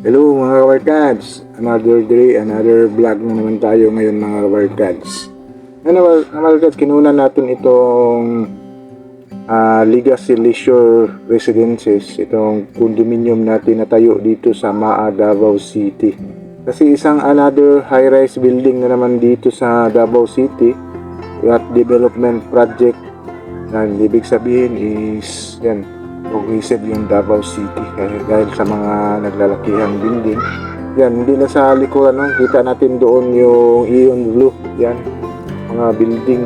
Hello mga kabarkads! Another day, another vlog na naman tayo ngayon mga kabarkads. Ngayon mga kabarkads, kinunan natin itong Legacy Leisure Residences, itong condominium natin na tayo dito sa Maa, Davao City. Kasi isang another high-rise building na naman dito sa Davao City at development project. Yan, ibig sabihin is yan, cohesive yung Davao City dahil sa mga naglalakihang building. Yan, hindi na sa likuran, no? Kita natin doon yung Ion Blue. Yan, mga building.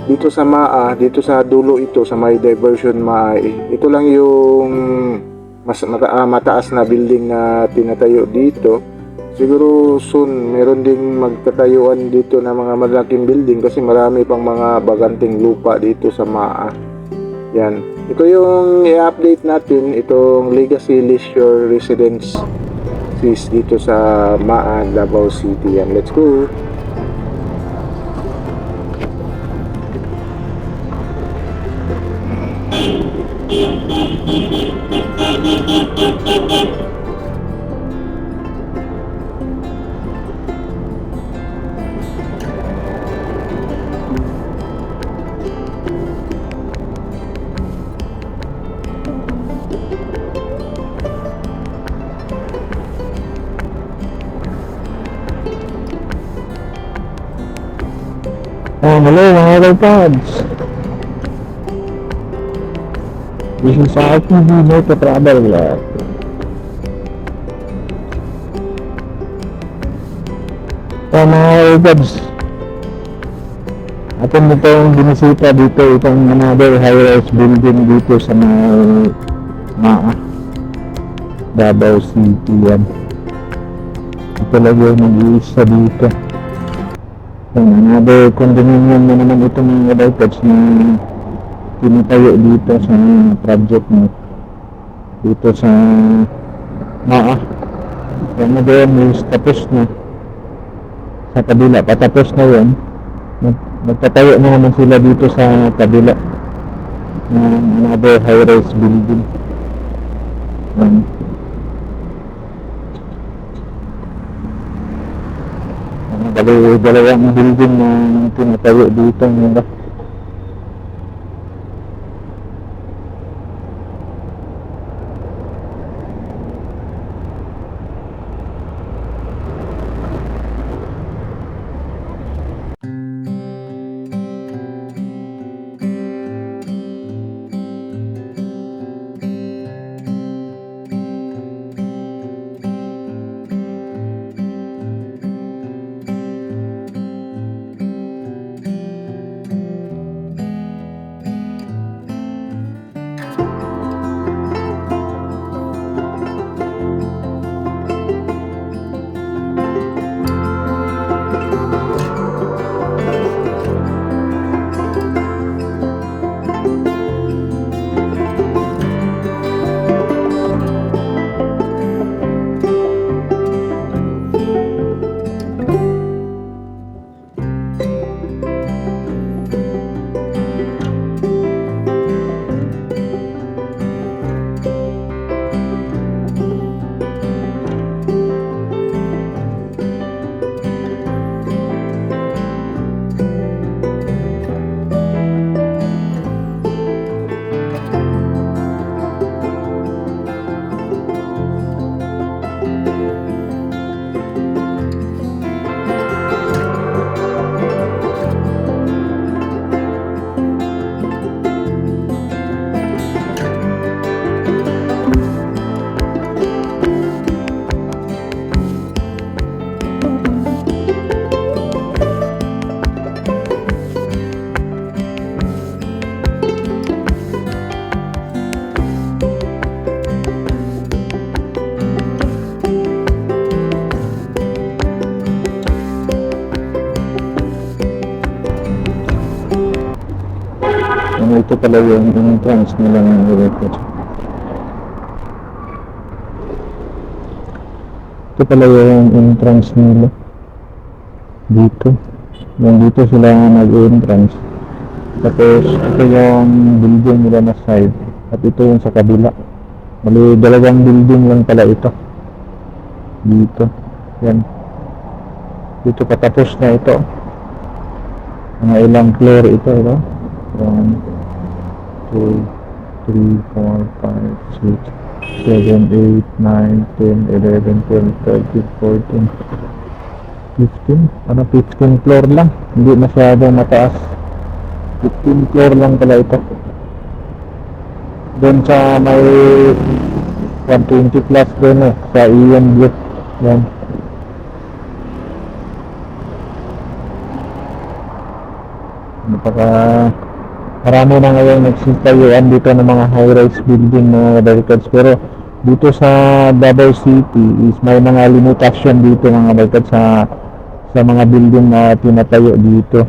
Dito sa Maa, dito sa dulo ito, sa may diversion Maa, ito lang yung mataas na building na tinatayo dito. Siguro soon, meron ding magtatayuan dito na mga malaking building kasi marami pang mga baganting lupa dito sa Maa. Yan. Ito yung i-update natin, itong Legacy Leisure Residence dito sa Maa, Davao City. Yan. Let's go! Hello mga kabarkads. This is RTV Moto Travel Vlog. Mga kabarkads, atin itong binisita dito, itong another high-rise building dito sa Maa, Davao City. Yan, ito lang yung nag-iisa dito. Another condominium na naman ito mga kabarkads na tinatayo dito sa project mo dito sa Maa. Yan na doon is tapos na sa kabila, patapos na yun. Magtatayo na naman sila dito sa kabila ng another high-rise building. Yan. Dalawang building na tinatayo dito nila. Ito pala yung entrance nila ng record. Ito pala yung entrance nila dito. Dito sila nag-entrance. Tapos ito yung building nila na side. At ito yung sa kabila. Bali, dalawang building lang pala ito. dito. Yan. Dito patapos na ito. Mga ilang floor ito, ito. 1, 2, 3, 4, 5, 6, 7, 8, 9, 10, 11, 12, 13, 14, 15. Ano, 15 floor lang. Hindi masyadong mataas. 15 floor lang pala ito. Doon sa may 120 plus doon sa Ian Blue. Yan. Napaka marami na ngayon nagsitayuan dito ng mga high-rise building mga kabarkads, pero dito sa Davao City is may mga limitasyon dito mga kabarkads sa mga building na tinatayo dito.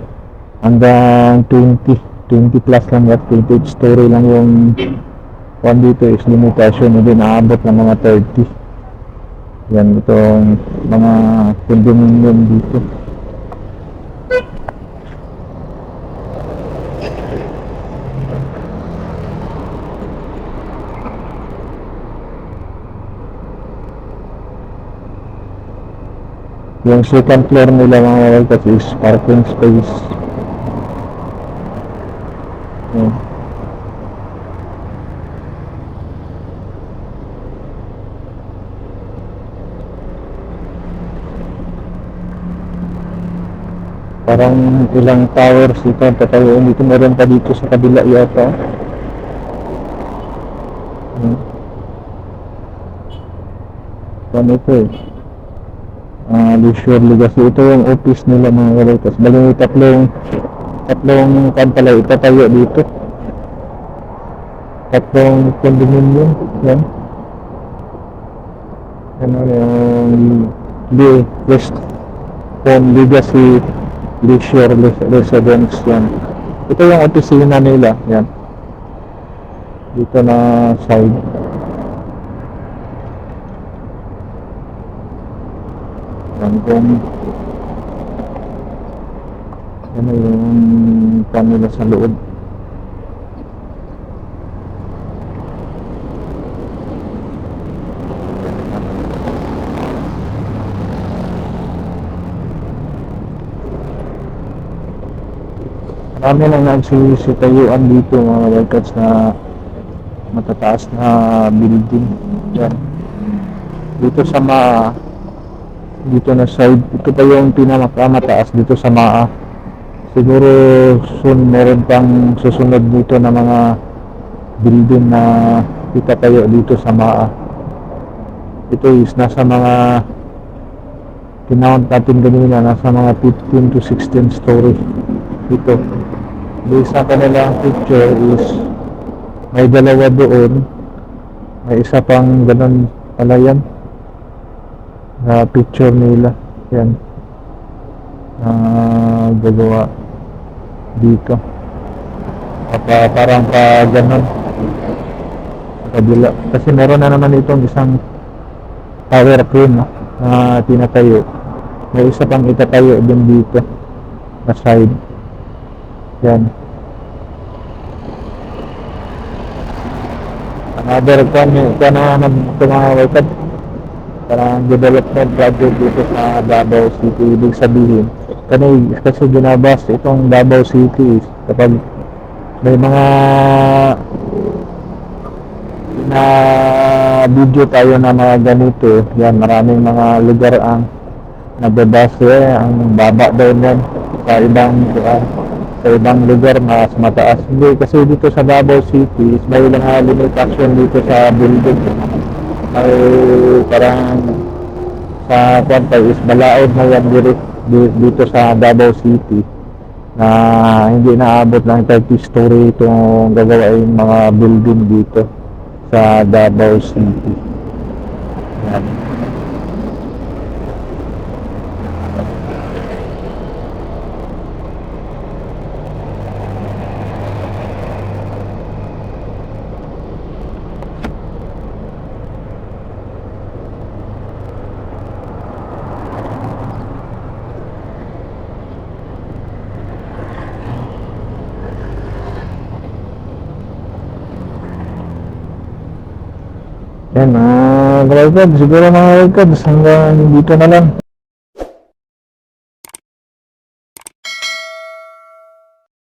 Hanggang 20 plus lang at 28 story lang yung one dito is limitasyon, hindi naabot ng mga 30. Yan itong mga condominium dito. Yung second floor nila mga kabarkads is parking space. Yan. Parang ilang towers ito patayuin dito, meron pa dito sa kabila yata. Ano ito Leisure Legacy. Ito yung office nila mga kabarkads. Bali may tatlong kan pala itatayo dito. Tatlong condominium. Yan. Ano yung West Pond Legacy Leisure Residence. Yan. Ito yung opisina nila. Yan. Dito na side. Yan kung ano yung kanila sa loob. Marami nang nagsisitayuan dito mga kabarkads na matataas na building. Yan. Dito sa dito na side, ito pa yung pinakamataas dito sa MAA. Siguro soon meron pang susunod dito na mga building na itatayo dito sa MAA. Ito is nasa mga tinawag natin kanina, nasa mga 15 to 16 story ito. Based sa kanilang picture is may dalawa doon, may isa pang ganun pala yan na picture nila. Yan gagawa dito parang pa ganun kabila, kasi meron na naman itong isang tower crane na tinatayo. May isa pang itatayo din dito na side. Yan. Another parang development project dito sa Davao City. Ibig sabihin kasi ginabas itong Davao City kapag may mga na video tayo na mga ganito. Yan, maraming mga lugar ang nababase, ang baba daw yan sa ibang lugar mas mataas. Hindi, kasi dito sa Davao City may mga limitasyon dito sa building. Ay parang sa kwantay is balaod na yan dito sa Davao City na hindi naabot ng 30 story itong gagawain mga building dito sa Davao City. Yan. Yan Kalagad, siguro mga kalagad, hanggang dito na lang.